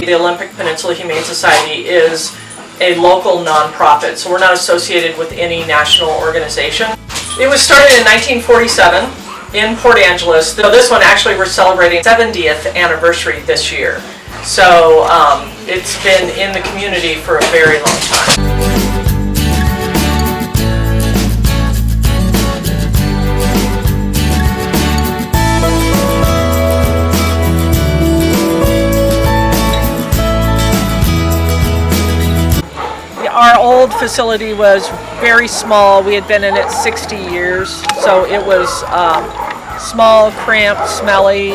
The Olympic Peninsula Humane Society is a local nonprofit, so we're not associated with any national organization. It was started in 1947 in Port Angeles. So this one actually we're celebrating 70th anniversary this year. So it's been in the community for a very long time. Our old facility was very small. We had been in it 60 years, so it was small, cramped, smelly.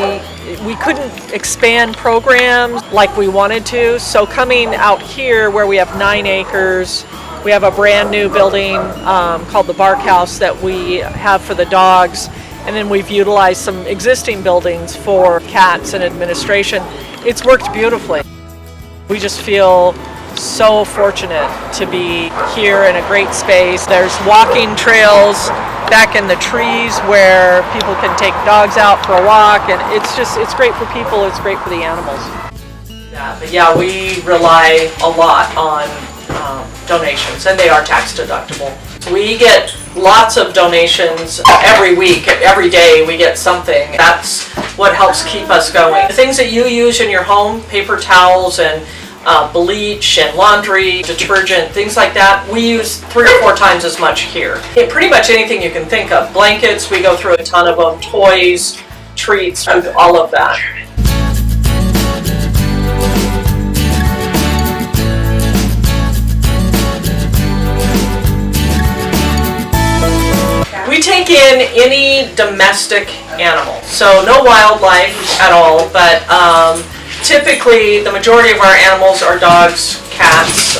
We couldn't expand programs like we wanted to, so coming out here where we have 9 acres, we have a brand new building called the Bark House that we have for the dogs, and then we've utilized some existing buildings for cats and administration. It's worked beautifully. We just feel so fortunate to be here in a great space. There's walking trails back in the trees where people can take dogs out for a walk, and it's great for people, it's great for the animals. Yeah, we rely a lot on donations, and they are tax deductible. We get lots of donations every week, every day we get something. That's what helps keep us going. The things that you use in your home, paper towels and bleach and laundry, detergent, things like that, we use 3 or 4 times as much here. Pretty much anything you can think of. Blankets, we go through a ton of them, toys, treats, all of that. We take in any domestic animal, so no wildlife at all, but typically, the majority of our animals are dogs, cats.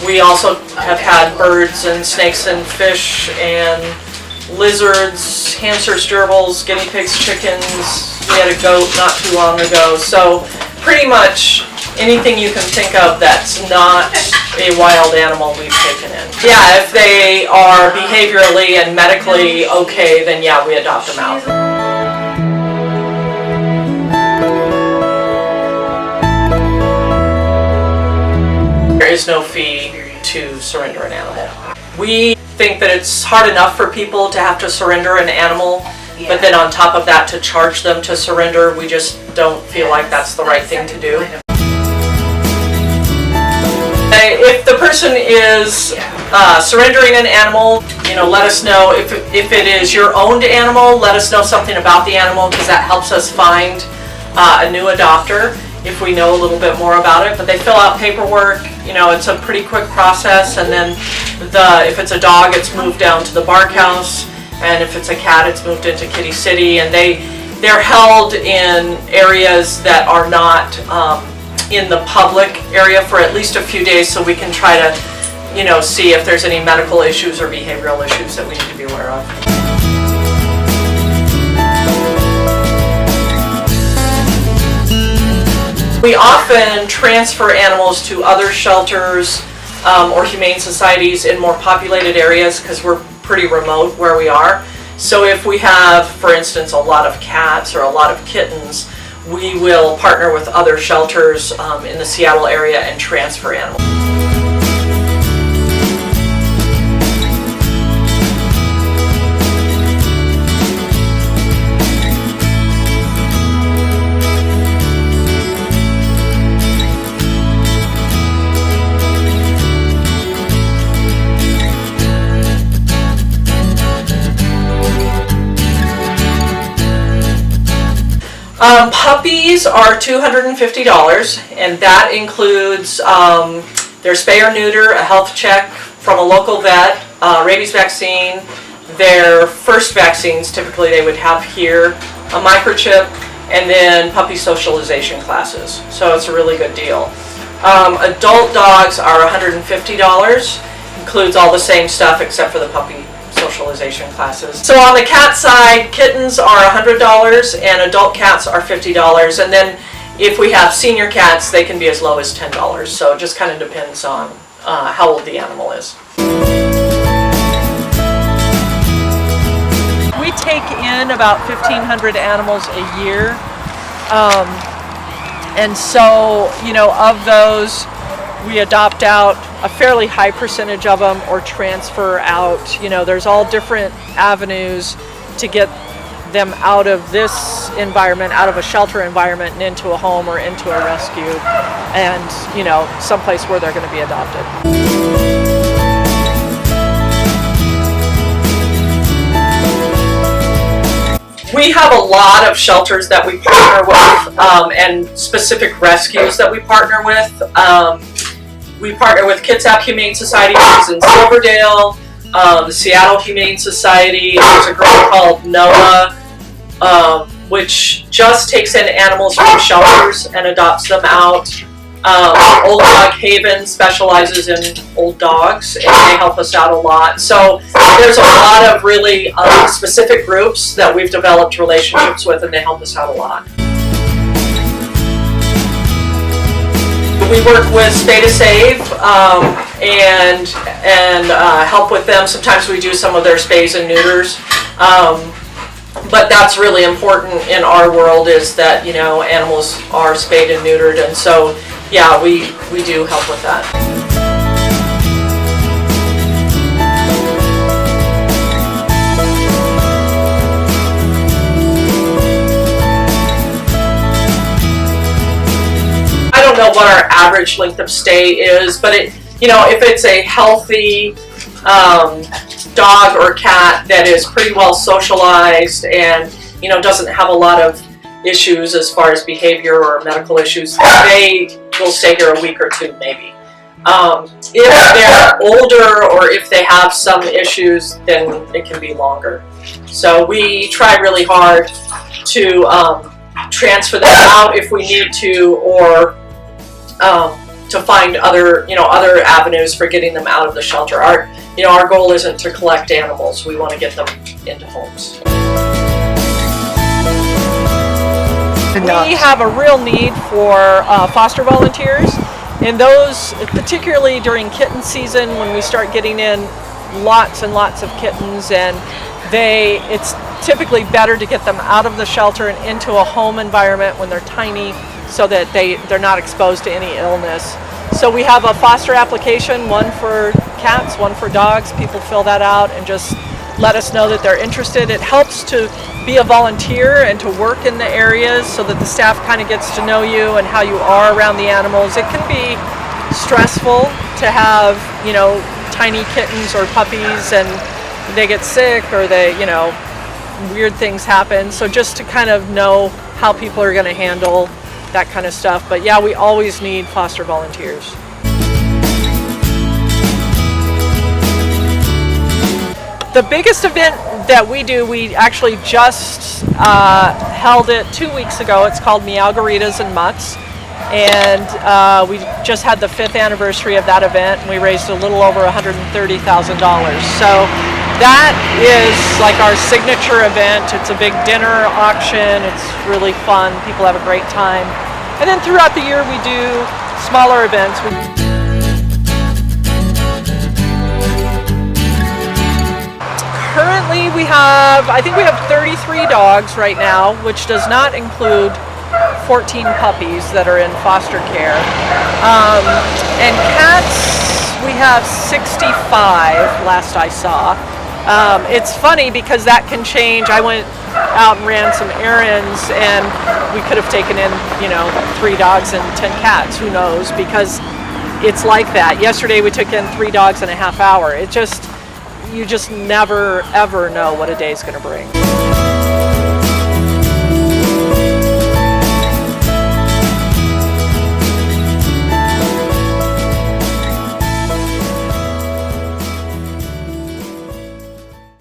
We also have had birds and snakes and fish and lizards, hamsters, gerbils, guinea pigs, chickens. We had a goat not too long ago. So pretty much anything you can think of that's not a wild animal we've taken in. Yeah, if they are behaviorally and medically okay, then yeah, we adopt them out. There is no fee to surrender an animal. We think that it's hard enough for people to have to surrender an animal, but then on top of that to charge them to surrender, we just don't feel like that's the right thing to do. If the person is surrendering an animal, let us know. If it is your owned animal, let us know something about the animal, because that helps us find a new adopter if we know a little bit more about it. But they fill out paperwork, it's a pretty quick process, and then if it's a dog, it's moved down to the Bark House, and if it's a cat, it's moved into Kitty City, and they're held in areas that are not in the public area for at least a few days, so we can try to see if there's any medical issues or behavioral issues that we need to be aware of. We often transfer animals to other shelters or humane societies in more populated areas because we're pretty remote where we are. So if we have, for instance, a lot of cats or a lot of kittens, we will partner with other shelters in the Seattle area and transfer animals. Puppies are $250, and that includes their spay or neuter, a health check from a local vet, rabies vaccine, their first vaccines typically they would have here, a microchip, and then puppy socialization classes. So it's a really good deal. Adult dogs are $150, includes all the same stuff except for the puppy socialization classes. So on the cat side, kittens are $100 and adult cats are $50, and then if we have senior cats, they can be as low as $10. So it just kind of depends on how old the animal is. We take in about 1,500 animals a year, And so, you know, of those, we adopt out a fairly high percentage of them or transfer out. You know, there's all different avenues to get them out of this environment, out of a shelter environment, and into a home or into a rescue, and, you know, someplace where they're going to be adopted. We have a lot of shelters that we partner with, and specific rescues that we partner with. We partner with Kitsap Humane Society, which is in Silverdale, the Seattle Humane Society. There's a group called Noah, which just takes in animals from shelters and adopts them out. Old Dog Haven specializes in old dogs, and they help us out a lot. So there's a lot of really specific groups that we've developed relationships with, and they help us out a lot. We work with Spay to Save and help with them. Sometimes we do some of their spays and neuters. But that's really important in our world, is that, you know, animals are spayed and neutered, and so yeah, we do help with that. I don't know what our average length of stay is, but it, you know, if it's a healthy dog or cat that is pretty well socialized and, you know, doesn't have a lot of issues as far as behavior or medical issues, they will stay here a week or two maybe. If they're older or if they have some issues, then it can be longer. So we try really hard to transfer them out if we need to, or to find other, you know, other avenues for getting them out of the shelter. Our goal isn't to collect animals. We want to get them into homes. We have a real need for foster volunteers, and those, particularly during kitten season, when we start getting in lots and lots of kittens, and it's typically better to get them out of the shelter and into a home environment when they're tiny, so that they're not exposed to any illness. So we have a foster application, one for cats, one for dogs. People fill that out and just let us know that they're interested. It helps to be a volunteer and to work in the areas so that the staff kind of gets to know you and how you are around the animals. It can be stressful to have, you know, tiny kittens or puppies and they get sick or they, you know, weird things happen. So just to kind of know how people are going to handle that kind of stuff. But yeah, we always need foster volunteers. The biggest event that we do, we actually just held it 2 weeks ago. It's called Meowgaritas and Mutts, and we just had the 5th anniversary of that event, and we raised a little over $130,000. So that is like our signature event. It's a big dinner auction. It's really fun. People have a great time. And then throughout the year we do smaller events. Currently I think we have 33 dogs right now, which does not include 14 puppies that are in foster care. And cats, we have 65 last I saw. It's funny because that can change. I went out and ran some errands and we could have taken in, you know, 3 dogs and 10 cats, who knows, because it's like that. Yesterday we took in 3 dogs in a half hour. You just never ever know what a day's going to bring.